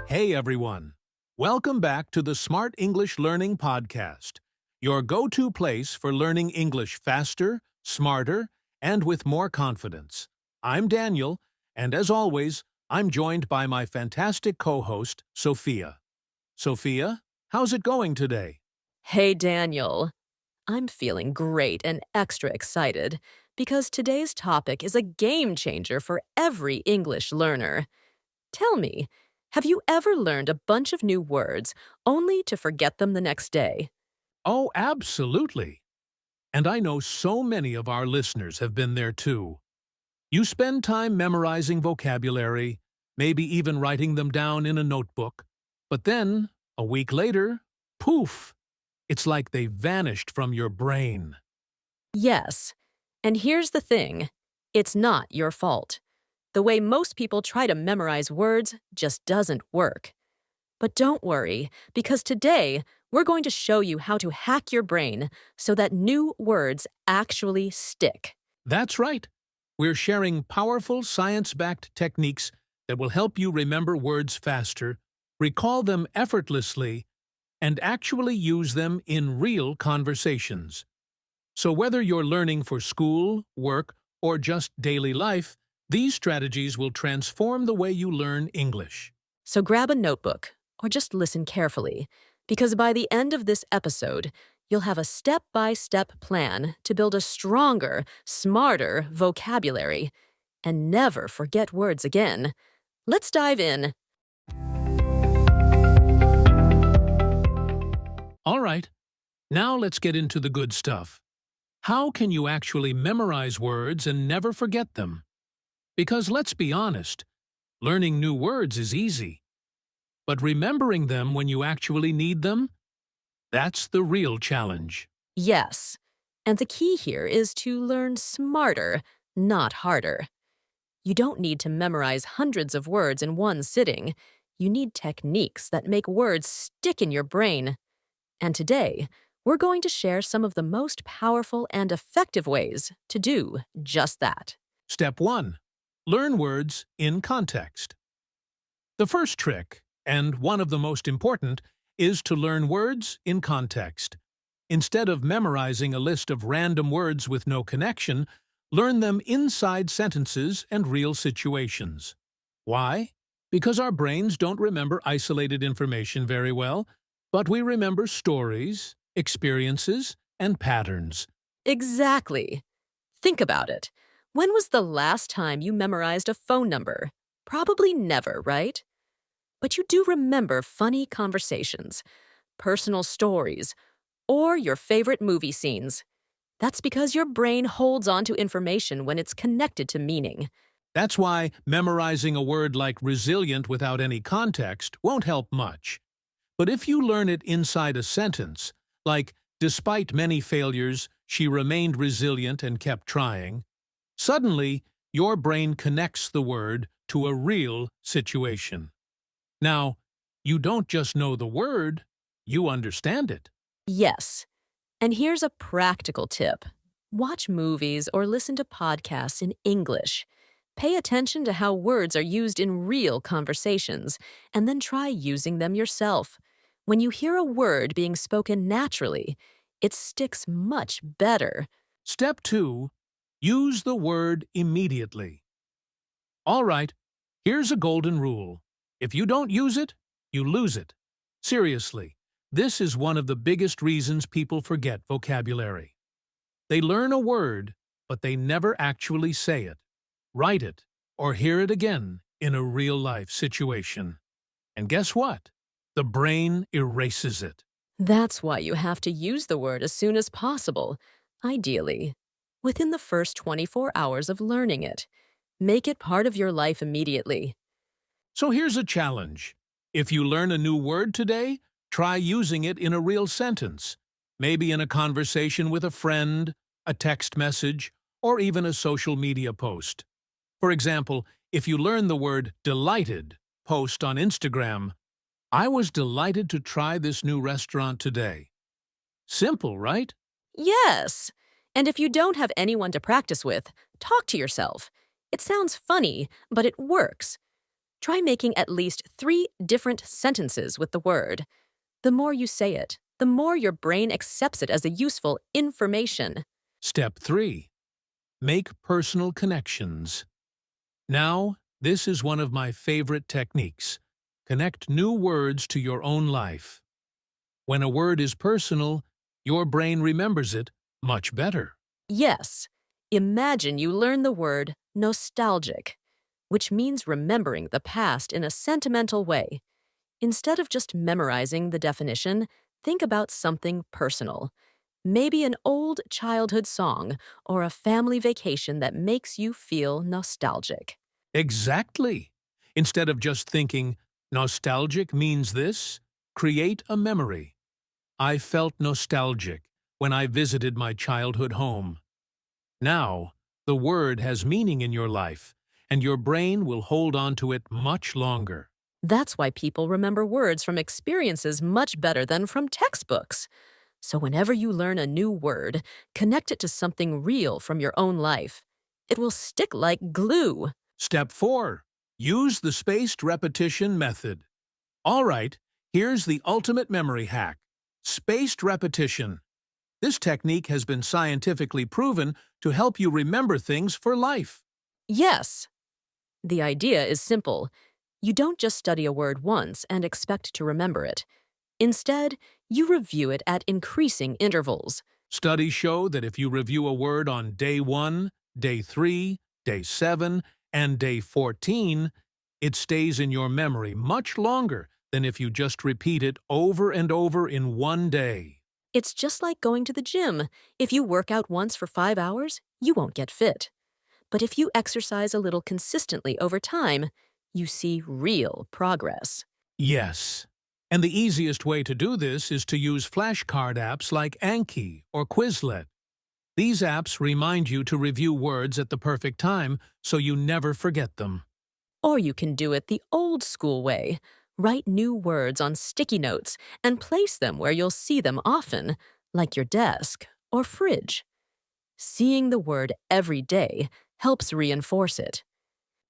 Hey everyone! Welcome back to the Smart English Learning Podcast, your go-to place for learning English faster, smarter, and with more confidence. I'm Daniel, and as always, I'm joined by my fantastic co-host, Sophia. Sophia, how's it going today? Hey, Daniel. I'm feeling great and extra excited because today's topic is a game changer for every English learner. Tell me, have you ever learned a bunch of new words only to forget them the next day? Oh, absolutely! And I know so many of our listeners have been there too. You spend time memorizing vocabulary, maybe even writing them down in a notebook, but then, a week later, poof! It's like they vanished from your brain. Yes. And here's the thing, it's not your fault. The way most people try to memorize words just doesn't work. But don't worry, because today we're going to show you how to hack your brain so that new words actually stick. That's right. We're sharing powerful science-backed techniques that will help you remember words faster, recall them effortlessly, and actually use them in real conversations. So whether you're learning for school, work, or just daily life, these strategies will transform the way you learn English. So grab a notebook or just listen carefully, because by the end of this episode, you'll have a step-by-step plan to build a stronger, smarter vocabulary and never forget words again. Let's dive in. All right, now let's get into the good stuff. How can you actually memorize words and never forget them? Because let's be honest, learning new words is easy. But remembering them when you actually need them? That's the real challenge. Yes, and the key here is to learn smarter, not harder. You don't need to memorize hundreds of words in one sitting. You need techniques that make words stick in your brain. And today, we're going to share some of the most powerful and effective ways to do just that. Step 1. Learn words in context. The first trick, and one of the most important, is to learn words in context. Instead of memorizing a list of random words with no connection, learn them inside sentences and real situations. Why? Because our brains don't remember isolated information very well, but we remember stories, experiences, and patterns. Exactly. Think about it. When was the last time you memorized a phone number? Probably never, right? But you do remember funny conversations, personal stories, or your favorite movie scenes. That's because your brain holds on to information when it's connected to meaning. That's why memorizing a word like resilient without any context won't help much. But if you learn it inside a sentence, like, despite many failures, she remained resilient and kept trying, suddenly your brain connects the word to a real situation. Now, you don't just know the word, you understand it. Yes. And here's a practical tip. Watch movies or listen to podcasts in English. Pay attention to how words are used in real conversations, and then try using them yourself. When you hear a word being spoken naturally, it sticks much better. Step 2. Use the word immediately. All right, here's a golden rule. If you don't use it, you lose it. Seriously, this is one of the biggest reasons people forget vocabulary. They learn a word, but they never actually say it, write it, or hear it again in a real-life situation. And guess what? The brain erases it. That's why you have to use the word as soon as possible, ideally, within the first 24 hours of learning it. Make it part of your life immediately. So here's a challenge. If you learn a new word today, try using it in a real sentence, maybe in a conversation with a friend, a text message, or even a social media post. For example, if you learn the word delighted, post on Instagram, "I was delighted to try this new restaurant today." Simple, right? Yes! And if you don't have anyone to practice with, talk to yourself. It sounds funny, but it works. Try making at least 3 different sentences with the word. The more you say it, the more your brain accepts it as a useful information. Step 3. Make personal connections. Now, this is one of my favorite techniques. Connect new words to your own life. When a word is personal, your brain remembers it much better. Yes, imagine you learn the word nostalgic, which means remembering the past in a sentimental way. Instead of just memorizing the definition, think about something personal. Maybe an old childhood song or a family vacation that makes you feel nostalgic. Exactly. Instead of just thinking, nostalgic means this, create a memory. I felt nostalgic when I visited my childhood home. Now, the word has meaning in your life, and your brain will hold on to it much longer. That's why people remember words from experiences much better than from textbooks. So whenever you learn a new word, connect it to something real from your own life. It will stick like glue. Step 4. Use the spaced repetition method. All right, here's the ultimate memory hack. Spaced repetition. This technique has been scientifically proven to help you remember things for life. Yes, the idea is simple. You don't just study a word once and expect to remember it. Instead, you review it at increasing intervals. Studies show that if you review a word on day 1, day 3, day 7, and day 14, it stays in your memory much longer than if you just repeat it over and over in one day. It's just like going to the gym. If you work out once for 5 hours, you won't get fit. But if you exercise a little consistently over time, you see real progress. Yes. And the easiest way to do this is to use flashcard apps like Anki or Quizlet. These apps remind you to review words at the perfect time so you never forget them. Or you can do it the old school way. Write new words on sticky notes and place them where you'll see them often, like your desk or fridge. Seeing the word every day helps reinforce it.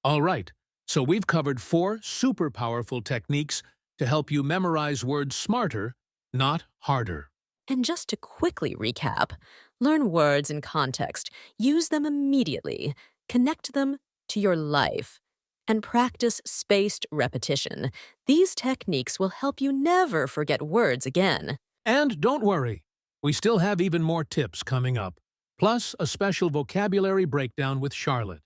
All right, so we've covered 4 super powerful techniques to help you memorize words smarter, not harder. And just to quickly recap, learn words in context, use them immediately, connect them to your life, and practice spaced repetition. These techniques will help you never forget words again. And don't worry, we still have even more tips coming up, plus a special vocabulary breakdown with Charlotte,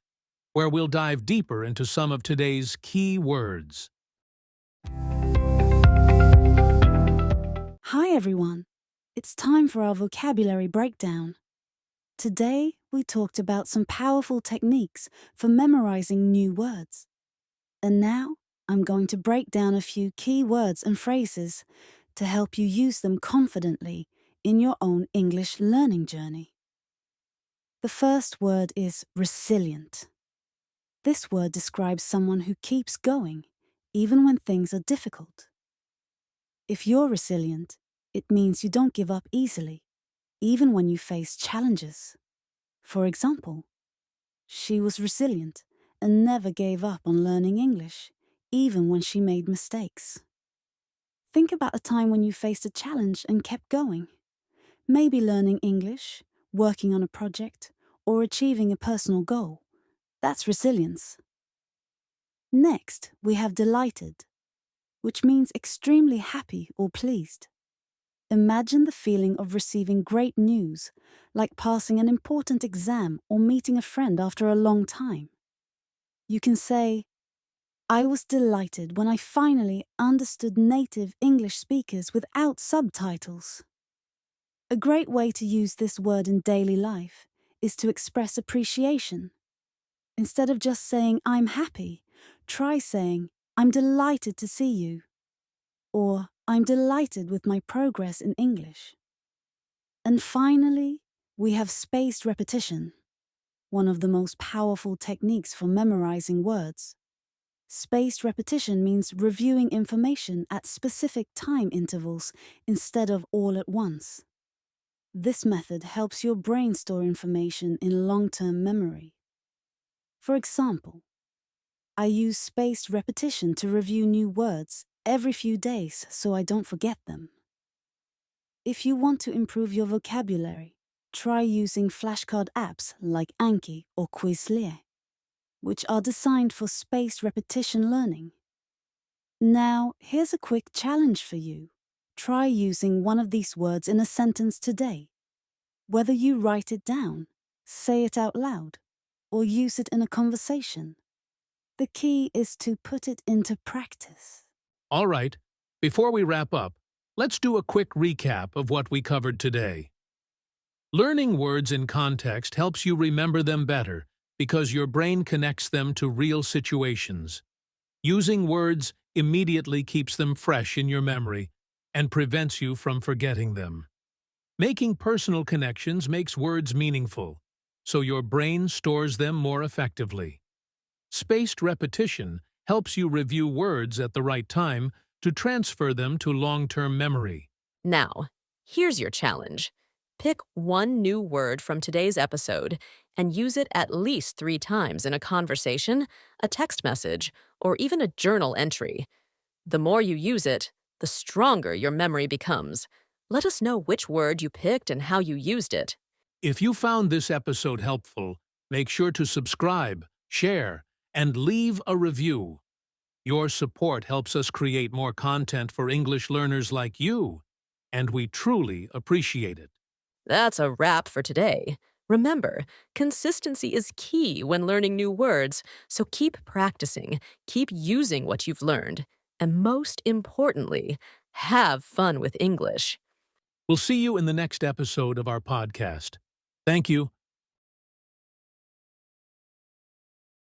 where we'll dive deeper into some of today's key words. Hi everyone, it's time for our vocabulary breakdown. Today we talked about some powerful techniques for memorizing new words. And now I'm going to break down a few key words and phrases to help you use them confidently in your own English learning journey. The first word is resilient. This word describes someone who keeps going, even when things are difficult. If you're resilient, it means you don't give up easily, even when you face challenges. For example, she was resilient and never gave up on learning English, even when she made mistakes. Think about a time when you faced a challenge and kept going. Maybe learning English, working on a project, or achieving a personal goal. That's resilience. Next, we have delighted, which means extremely happy or pleased. Imagine the feeling of receiving great news, like passing an important exam or meeting a friend after a long time. You can say, I was delighted when I finally understood native English speakers without subtitles. A great way to use this word in daily life is to express appreciation. Instead of just saying, I'm happy, try saying, I'm delighted to see you, or I'm delighted with my progress in English. And finally, we have spaced repetition, one of the most powerful techniques for memorizing words. Spaced repetition means reviewing information at specific time intervals instead of all at once. This method helps your brain store information in long-term memory. For example, I use spaced repetition to review new words every few days so I don't forget them. If you want to improve your vocabulary, try using flashcard apps like Anki or Quizlet, which are designed for spaced repetition learning. Now, here's a quick challenge for you. Try using one of these words in a sentence today. Whether you write it down, say it out loud, or use it in a conversation, the key is to put it into practice. All right, before we wrap up, let's do a quick recap of what we covered today. Learning words in context helps you remember them better because your brain connects them to real situations. Using words immediately keeps them fresh in your memory and prevents you from forgetting them. Making personal connections makes words meaningful, so your brain stores them more effectively. Spaced repetition helps you review words at the right time to transfer them to long-term memory. Now, here's your challenge. Pick one new word from today's episode and use it at least 3 times in a conversation, a text message, or even a journal entry. The more you use it, the stronger your memory becomes. Let us know which word you picked and how you used it. If you found this episode helpful, make sure to subscribe, share, and leave a review. Your support helps us create more content for English learners like you, and we truly appreciate it. That's a wrap for today. Remember, consistency is key when learning new words, so keep practicing, keep using what you've learned, and most importantly, have fun with English. We'll see you in the next episode of our podcast. Thank you.